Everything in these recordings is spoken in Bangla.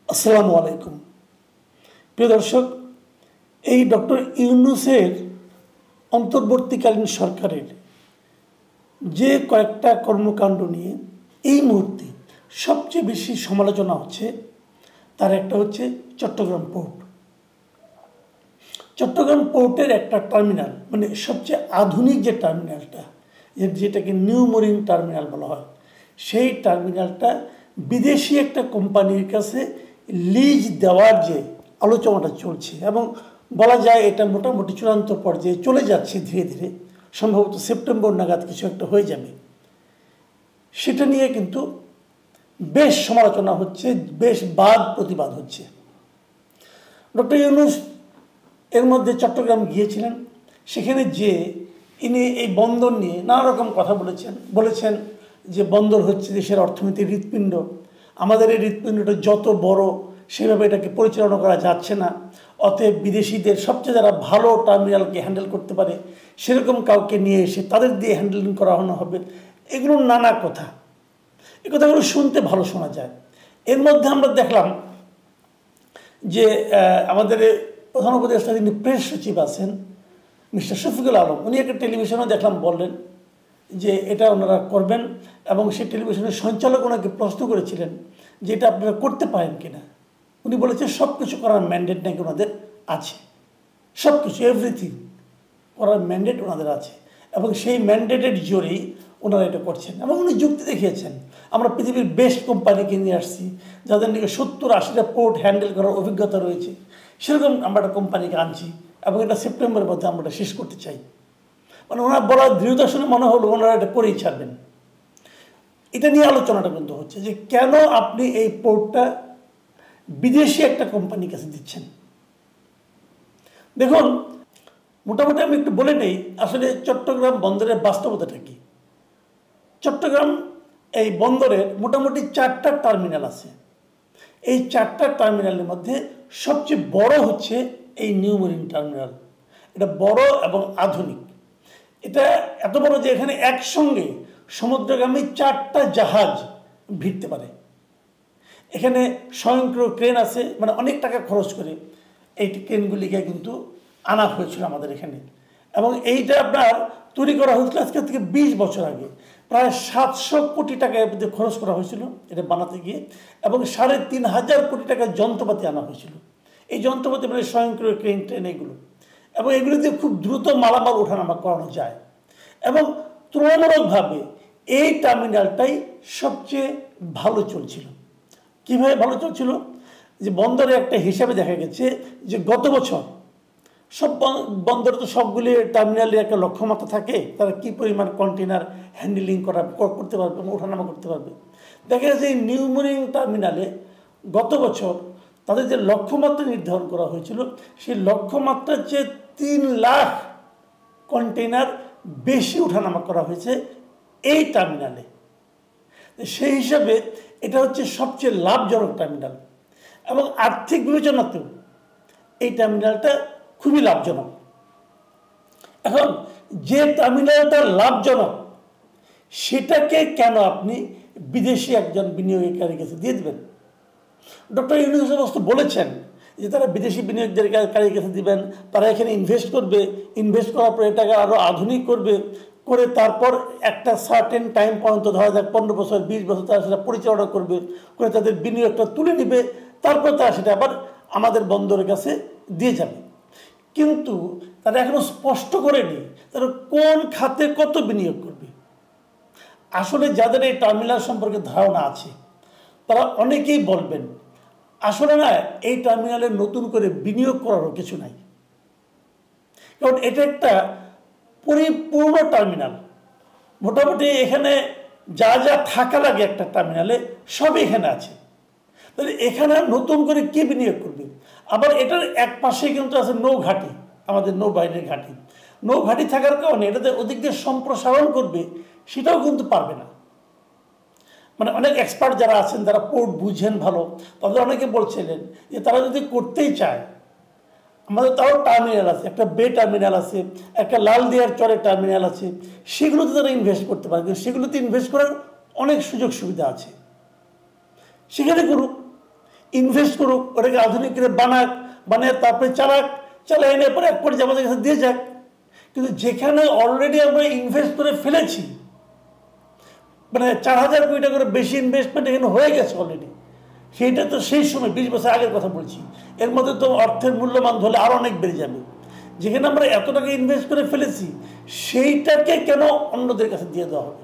আসসালামু আলাইকুম। প্রিয় দর্শক, এই ডক্টর ইউনূসের অন্তর্বর্তীকালীন সরকারের যে কয়েকটা কর্মকাণ্ড নিয়ে এই মুহূর্তে সবচেয়ে বেশি সমালোচনা হচ্ছে, তার একটা হচ্ছে চট্টগ্রাম পোর্ট। চট্টগ্রাম পোর্টের একটা টার্মিনাল, মানে সবচেয়ে আধুনিক যে টার্মিনালটা, যেটাকে নিউ মেরিন টার্মিনাল বলা হয়, সেই টার্মিনালটা বিদেশি একটা কোম্পানির কাছে লিজ দেওয়ার যে আলোচনাটা চলছে, এবং বলা যায় এটা মোটামুটি চূড়ান্ত পর্যায়ে চলে যাচ্ছে ধীরে ধীরে, সম্ভবত সেপ্টেম্বর নাগাদ কিছু একটা হয়ে যাবে, সেটা নিয়ে কিন্তু বেশ সমালোচনা হচ্ছে, বেশ বাদ প্রতিবাদ হচ্ছে। ডক্টর ইউনূস এর মধ্যে চট্টগ্রাম গিয়েছিলেন, সেখানে যে ইনি এই বন্দর নিয়ে নানা রকম কথা বলেছেন যে বন্দর হচ্ছে দেশের অর্থনীতির হৃৎপিণ্ড, আমাদের এই হৃৎপিণ্ডটা যত বড় সেভাবে এটাকে পরিচালনা করা যাচ্ছে না, অতএব বিদেশিদের সবচেয়ে যারা ভালো টার্মিনালকে হ্যান্ডেল করতে পারে সেরকম কাউকে নিয়ে এসে তাদের দিয়ে হ্যান্ডেলিং করানো হবে। এগুলো নানা কথা, এই কথাগুলো শুনতে ভালো শোনা যায়। এর মধ্যে আমরা দেখলাম যে আমাদের প্রধান উপদেষ্টা যিনি প্রেস সচিব আছেন মিস্টার শফিকুল আলম, উনি একটা টেলিভিশনে দেখলাম বললেন যে এটা ওনারা করবেন, এবং সেই টেলিভিশনের সঞ্চালক ওনাকে প্রশ্ন করেছিলেন যে এটা আপনারা করতে পারেন কিনা। উনি বলেছেন সব কিছু করার ম্যান্ডেট নাকি ওনাদের আছে, সব কিছু এভরিথিং করার ম্যান্ডেট ওনাদের আছে, এবং সেই ম্যান্ডেটের জোরেই ওনারা এটা করছেন। এবং উনি যুক্তি দেখিয়েছেন, আমরা পৃথিবীর বেস্ট কোম্পানিকে নিয়ে আসছি যাদের নাকি 70-80টা পোর্ট হ্যান্ডেল করার অভিজ্ঞতা রয়েছে, সেরকম আমরা একটা কোম্পানিকে আনছি এবং এটা সেপ্টেম্বরের মধ্যে আমরা এটা শেষ করতে চাই। মানে ওনারা বলার দৃঢ়তা শুনে মনে হলো ওনারা এটা করেই ছাড়বেন। এটা নিয়ে আলোচনাটা কিন্তু হচ্ছে যে কেন আপনি এই পোর্টটা বিদেশি একটা কোম্পানির কাছে দিচ্ছেন। দেখুন, মোটামুটি আমি একটু বলে নেই আসলে চট্টগ্রাম বন্দরের বাস্তবতাটা কি। চট্টগ্রাম এই বন্দরের মোটামুটি 4টা টার্মিনাল আছে। এই 4টা টার্মিনালের মধ্যে সবচেয়ে বড় হচ্ছে এই নিউ মেরিন টার্মিনাল। এটা বড় এবং আধুনিক। এটা এত বড় যে এখানে একসঙ্গে সমুদ্রগামী 4টা জাহাজ ভিড়তে পারে। এখানে স্বয়ংক্রিয় ক্রেন আছে, মানে অনেক টাকা খরচ করে এই ক্রেনগুলিকে কিন্তু আনা হয়েছিল আমাদের এখানে, এবং এইটা আপনার তৈরি করা হয়েছিল আজকে থেকে 20 বছর আগে। প্রায় 700 কোটি টাকা এর মধ্যে খরচ করা হয়েছিল এটা বানাতে গিয়ে, এবং 3500 কোটি টাকার যন্ত্রপাতি আনা হয়েছিল। এই যন্ত্রপাতি মানে স্বয়ংক্রিয় ক্রেন ট্রেন এগুলো, এবং এগুলোতে খুব দ্রুত মালামাল ওঠানামা করানো যায়। এবং তুলনামূলকভাবে এই টার্মিনালটাই সবচেয়ে ভালো চলছিল। কীভাবে ভালো চলছিল? যে বন্দরে একটা হিসাবে দেখা গেছে যে গত বছর সব বন্দরে তো সবগুলি টার্মিনালের একটা লক্ষ্যমাত্রা থাকে, তারা কী পরিমাণ কন্টেনার হ্যান্ডেলিং করতে পারবে, ওঠানামা করতে পারবে। দেখা গেছে এই নিউ মেরিন টার্মিনালে গত বছর তাদের যে লক্ষ্যমাত্রা নির্ধারণ করা হয়েছিল, সেই লক্ষ্যমাত্রার চেয়ে 3 লাখ কন্টেনার বেশি ওঠানামা করা হয়েছে এই টার্মিনালে। সেই হিসাবে এটা হচ্ছে সবচেয়ে লাভজনক টার্মিনাল, এবং আর্থিক বিবেচনাতেও এই টার্মিনালটা খুবই লাভজনক। এখন যে টার্মিনালটা লাভজনক সেটাকে কেন আপনি বিদেশি একজন বিনিয়োগকারীর কাছে দিয়ে দেবেন? ডক্টর ইউনূস বলেছেন যে তারা বিদেশি বিনিয়োগকারীর কাছে দিবেন, তারা এখানে ইনভেস্ট করবে, ইনভেস্ট করার পর এটাকে আরও আধুনিক করবে, করে তারপর একটা সার্টেন টাইম পর্যন্ত, ধরা যাক 15 বছর 20 বছর তারা সেটা পরিচালনা করবে, করে তাদের বিনিয়োগটা তুলে নেবে, তারপর তারা সেটা আবার আমাদের বন্দরের কাছে দিয়ে যাবে। কিন্তু তারা এখনো স্পষ্ট করেনি তারা কোন খাতে কত বিনিয়োগ করবে। আসলে যাদের এই টার্মিনাল সম্পর্কে ধারণা আছে তারা অনেকেই বলবেন আসলে না, এই টার্মিনালে নতুন করে বিনিয়োগ করারও কিছু নাই, কারণ এটা একটা পরিপূর্ণ টার্মিনাল। মোটামুটি এখানে যা যা থাকা লাগে একটা টার্মিনালে সবই এখানে আছে। তাহলে এখানে নতুন করে কে বিনিয়োগ করবে? আবার এটার এক পাশে কিন্তু আছে নৌঘাটি, আমাদের নৌবাহিনীর ঘাঁটি। নৌঘাঁটি থাকার কারণে এটাতে ওদিক দিয়ে সম্প্রসারণ করবে সেটাও কিন্তু পারবে না। মানে অনেক এক্সপার্ট যারা আছেন, যারা পোর্ট বুঝেন ভালো, তাদের অনেকে বলছিলেন যে তারা যদি করতেই চায়, আমাদের তাও টার্মিনাল আছে, একটা বে টার্মিনাল আছে, একটা লালদিয়ার চরে টার্মিনাল আছে, সেগুলোতে তারা ইনভেস্ট করতে পারে, কিন্তু সেগুলোতে ইনভেস্ট করার অনেক সুযোগ সুবিধা আছে, সেখানে করুক। ইনভেস্ট করুক, ওটাকে আধুনিক করে বানায় তারপরে চালায় এনে পরে এক পর্যায়ে আমাদের কাছে দিয়ে যাক। কিন্তু যেখানে অলরেডি আমরা ইনভেস্ট করে ফেলেছি, মানে 4,000 কোটি টাকা করে বেশি ইনভেস্টমেন্ট এখানে হয়ে গেছে অলরেডি, সেইটা তো সেই সময় 20 বছর আগের কথা বলছি। এর মধ্যে তো অর্থের মূল্যমান ধরলে আরও অনেক বেড়ে যাবে। যেখানে আমরা এত টাকা ইনভেস্ট করে ফেলেছি সেইটাকে কেন অন্যদের কাছে দিয়ে দেওয়া হবে?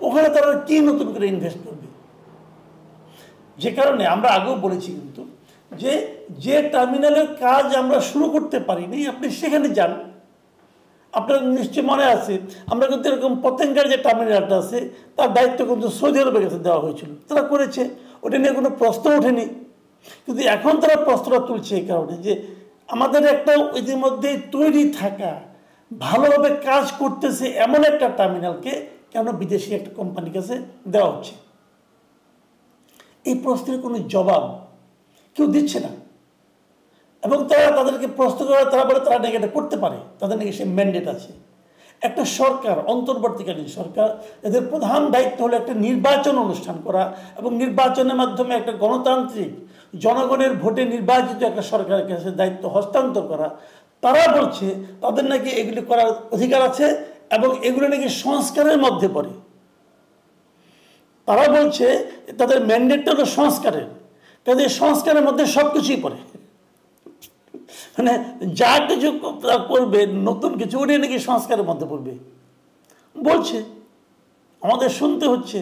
ওখানে তারা কি নতুন করে ইনভেস্ট করবে? যে কারণে আমরা আগেও বলেছি কিন্তু যে টার্মিনালের কাজ আমরা শুরু করতে পারিনি, আপনি সেখানে যান। আপনার নিশ্চয়ই মনে আছে, আমরা কিন্তু এরকম পতেঙ্গার যে টার্মিনালটা আছে তার দায়িত্ব কিন্তু সৌদি আরবের কাছে দেওয়া হয়েছিল, তারা করেছে, ওটা নিয়ে কোনো প্রশ্ন ওঠেনি। কিন্তু এখন তারা প্রশ্নটা তুলছে এই কারণে যে আমাদের একটা ইতিমধ্যে তৈরি থাকা ভালোভাবে কাজ করতেছে এমন একটা টার্মিনালকে কেন বিদেশি একটা কোম্পানির কাছে দেওয়া হচ্ছে? এই প্রশ্নের কোনো জবাব কেউ দিচ্ছে না। এবং তাদেরকে প্রশ্ন করে তারা বলে তারা নাকি এটা করতে পারে, তাদের নাকি সে ম্যান্ডেট আছে। একটা সরকার, অন্তর্বর্তীকালীন সরকার, এদের প্রধান দায়িত্ব হলো একটা নির্বাচন অনুষ্ঠান করা এবং নির্বাচনের মাধ্যমে একটা গণতান্ত্রিক জনগণের ভোটে নির্বাচিত একটা সরকারের কাছে দায়িত্ব হস্তান্তর করা। তারা বলছে তাদের নাকি এগুলি করার অধিকার আছে এবং এগুলো নাকি সংস্কারের মধ্যে পড়ে। তারা বলছে তাদের ম্যান্ডেটটা হলো সংস্কারের, কাজে সংস্কারের মধ্যে সব কিছুই পড়ে। মানে যা কিছু করবে নতুন কিছু ওটাই নাকি সংস্কারের মধ্যে পড়বে বলছে, আমাদের শুনতে হচ্ছে।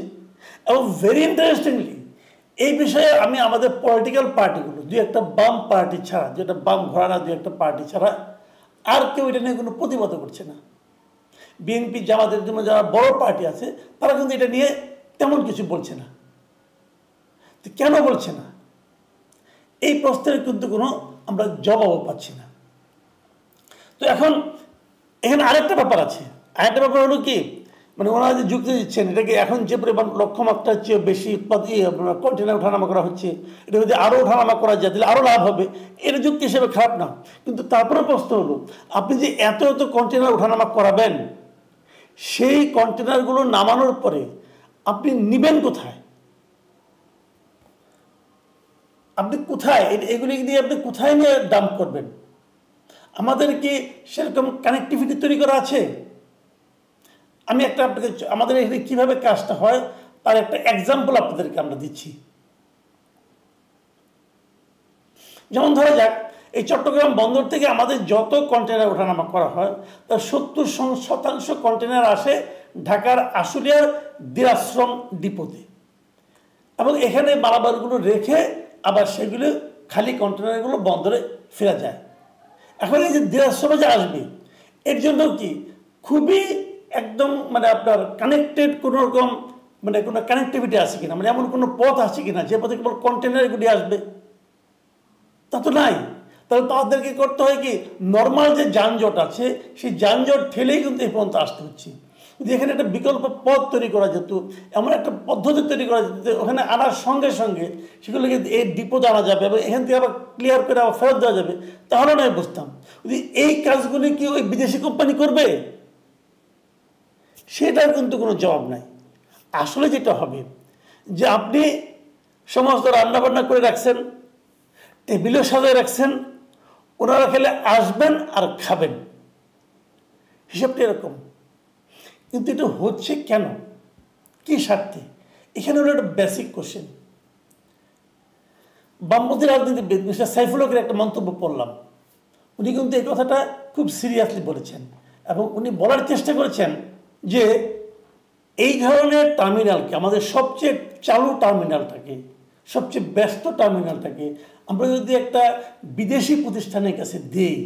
এবং ভেরি ইন্টারেস্টিংলি এই বিষয়ে আমি আমাদের পলিটিক্যাল পার্টিগুলো, দুই একটা বাম পার্টি ছাড়া, যেটা বাম ঘোরানা দুই একটা পার্টি ছাড়া আর কেউ এটা নিয়ে কোনো প্রতিবাদ করছে না। বিএনপি জামাতের জন্য যারা বড় পার্টি আছে তারা কিন্তু এটা নিয়ে তেমন কিছু বলছে না। তো কেন বলছে না? এই প্রশ্নের কিন্তু কোনো আমরা জবাবও পাচ্ছি না। তো এখন এখানে আরেকটা ব্যাপার আছে। আরেকটা ব্যাপার হলো কি, মানে ওনারা যে যুক্তি দিচ্ছেন এটাকে এখন যে পরিমাণ লক্ষ্যমাত্রার চেয়ে বেশি কন্টেনার ওঠানামা করা হচ্ছে, এটা যদি আরও ওঠানামা করা যায় তাহলে আরও লাভ হবে, এটা যুক্তি হিসেবে খারাপ না। কিন্তু তারপরে প্রশ্ন হলো, আপনি যে এত এত কন্টেনার ওঠানামা করাবেন, সেই কন্টেনারগুলো নামানোর পরে আপনি নিবেন কোথায়? আপনি কোথায় এগুলি দিয়ে আপনি কোথায় নিয়ে ডাম্প করবেন? আমাদের কি সেরকম কানেক্টিভিটি তৈরি করা আছে? আমি আপনাকে আমাদের এখানে কীভাবে কাজটা হয় তার একটা এক্সাম্পল আপনাদেরকে আমরা দিচ্ছি। যেমন ধরা যাক, এই চট্টগ্রাম বন্দর থেকে আমাদের যত কন্টেনার ওঠানামা করা হয় তার 70% কন্টেনার আসে ঢাকার আশুলিয়ার দিরাশ্রম ডিপোতে, এবং এখানে মালামালগুলো রেখে আবার সেগুলো খালি কন্টেনারগুলো বন্দরে ফেরা যায়। এখন এই যে দিরাশ্রমে যে আসবে, এর জন্য কি খুবই একদম মানে আপনার কানেক্টেড কোনো রকম মানে কোনো কানেক্টিভিটি আছে কিনা, মানে এমন কোনো পথ আছে কিনা যে পথে কেবল কন্টেনারগুলি আসবে? তা তো নাই। তাহলে তাদেরকে করতে হয় কি, নর্মাল যে যানজট আছে সেই যানজট ঠেলেই কিন্তু এই পর্যন্ত আসতে হচ্ছে। যদি এখানে একটা বিকল্প পথ তৈরি করা যেত, এমন একটা পদ্ধতি তৈরি করা যেত, ওখানে আনার সঙ্গে সঙ্গে সেগুলোকে এই ডিপোতে আনা যাবে এবং এখান থেকে আবার ক্লিয়ার করে আবার ফেরত দেওয়া যাবে, তাহলে নয় বুঝতাম। যদি এই কাজগুলি কি ওই বিদেশি কোম্পানি করবে, সেটার কিন্তু কোনো জবাব নাই। আসলে যেটা হবে যে আপনি সমস্ত রান্নাবান্না করে রাখছেন, টেবিলও সাজায় রাখছেন, ওনারা খেলে আসবেন আর খাবেন, হিসাবটা এরকম। কিন্তু এটা হচ্ছে কেন, কি স্বার্থে? এখানে হলো একটা বেসিক কোশ্চেন। বামপন্থী রাজনীতিবিদ মিস্টার সাইফুল হকের একটা মন্তব্য পড়লাম, উনি কিন্তু এই কথাটা খুব সিরিয়াসলি বলেছেন এবং উনি বলার চেষ্টা করেছেন যে এই ধরনের টার্মিনালকে, আমাদের সবচেয়ে চালু টার্মিনালটাকে, সবচেয়ে ব্যস্ত টার্মিনালটাকে আমরা যদি একটা বিদেশি প্রতিষ্ঠানের কাছে দিই,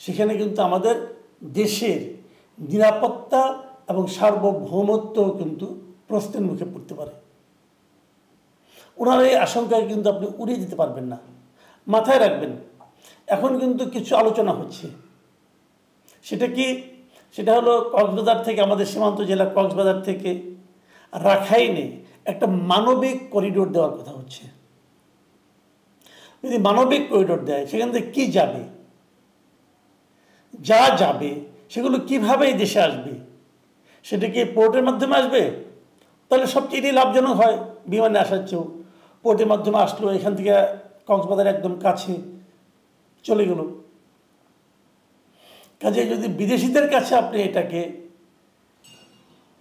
সেখানে কিন্তু আমাদের দেশের নিরাপত্তা এবং সার্বভৌমত্ব কিন্তু প্রশ্নের মুখে পড়তে পারে। ওনার এই আশঙ্কায় কিন্তু আপনি উড়িয়ে দিতে পারবেন না। মাথায় রাখবেন, এখন কিন্তু কিছু আলোচনা হচ্ছে। সেটা কি? সেটা হলো কক্সবাজার থেকে, আমাদের সীমান্ত জেলা কক্সবাজার থেকে রাখাইনে একটা মানবিক করিডোর দেওয়ার কথা হচ্ছে। যদি মানবিক করিডোর দেয়, সেখান থেকে কী যাবে, যা যাবে সেগুলো কীভাবে এই দেশে আসবে? সেটা কি পোর্টের মাধ্যমে আসবে? তাহলে সবচেয়ে লাভজনক হয় বিমানে আসার চেয়েও। পোর্টের মাধ্যমে আসলো, এখান থেকে কক্সবাজার একদম কাছে চলে গেল। কাজে যদি বিদেশিদের কাছে আপনি এটাকে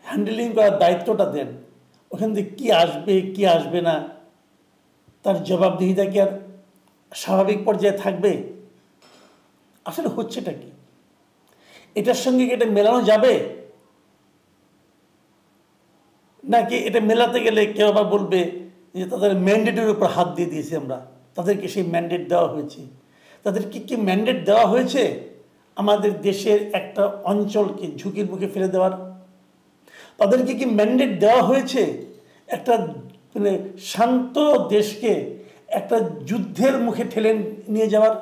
হ্যান্ডেলিং করার দায়িত্বটা দেন, ওখান থেকে কী আসবে কী আসবে না তার জবাবদিহিতা কি আর স্বাভাবিক পর্যায়ে থাকবে? আসলে হচ্ছেটা কি? এটার সঙ্গে কি এটা মেলানো যাবে? নাকি এটা মেলাতে গেলে কেউ আবার বলবে যে তাদের ম্যান্ডেটের উপর হাত দিয়ে দিয়েছি আমরা, তাদেরকে সেই ম্যান্ডেট দেওয়া হয়েছে। তাদেরকে কি ম্যান্ডেট দেওয়া হয়েছে আমাদের দেশের একটা অঞ্চলকে ঝুঁকির মুখে ফেলে দেওয়ার? তাদেরকে কি ম্যান্ডেট দেওয়া হয়েছে একটা মানে শান্ত দেশকে একটা যুদ্ধের মুখে ঠেলে নিয়ে যাওয়ার?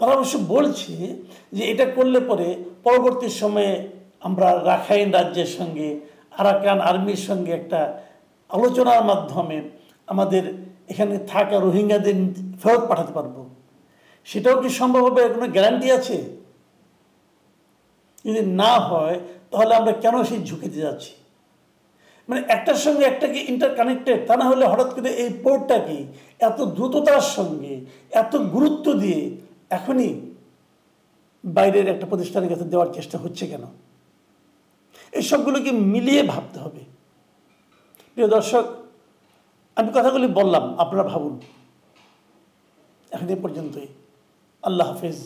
তারা অবশ্য বলছে যে এটা করলে পরে পরবর্তী সময়ে আমরা রাখাইন রাজ্যের সঙ্গে আরাকান আর্মির সঙ্গে একটা আলোচনার মাধ্যমে আমাদের এখানে থাকা রোহিঙ্গাদের ফেরত পাঠাতে পারবো। সেটাও কি সম্ভব হবে? কোনো গ্যারান্টি আছে? যদি না হয় তাহলে আমরা কেন সেই ঝুঁকিতে যাচ্ছি? মানে একটার সঙ্গে একটাকে ইন্টারকানেক্টেড। তা না হলে হঠাৎ করে এই পোর্টটাকে এত দ্রুততার সঙ্গে এত গুরুত্ব দিয়ে এখনই বাইরের একটা প্রতিষ্ঠানের কাছে দেওয়ার চেষ্টা হচ্ছে কেন? এই সবগুলোকে মিলিয়ে ভাবতে হবে। প্রিয় দর্শক, আমি কথাগুলি বললাম, আপনারা ভাবুন। এখন এ পর্যন্তই। আল্লাহ হাফেজ।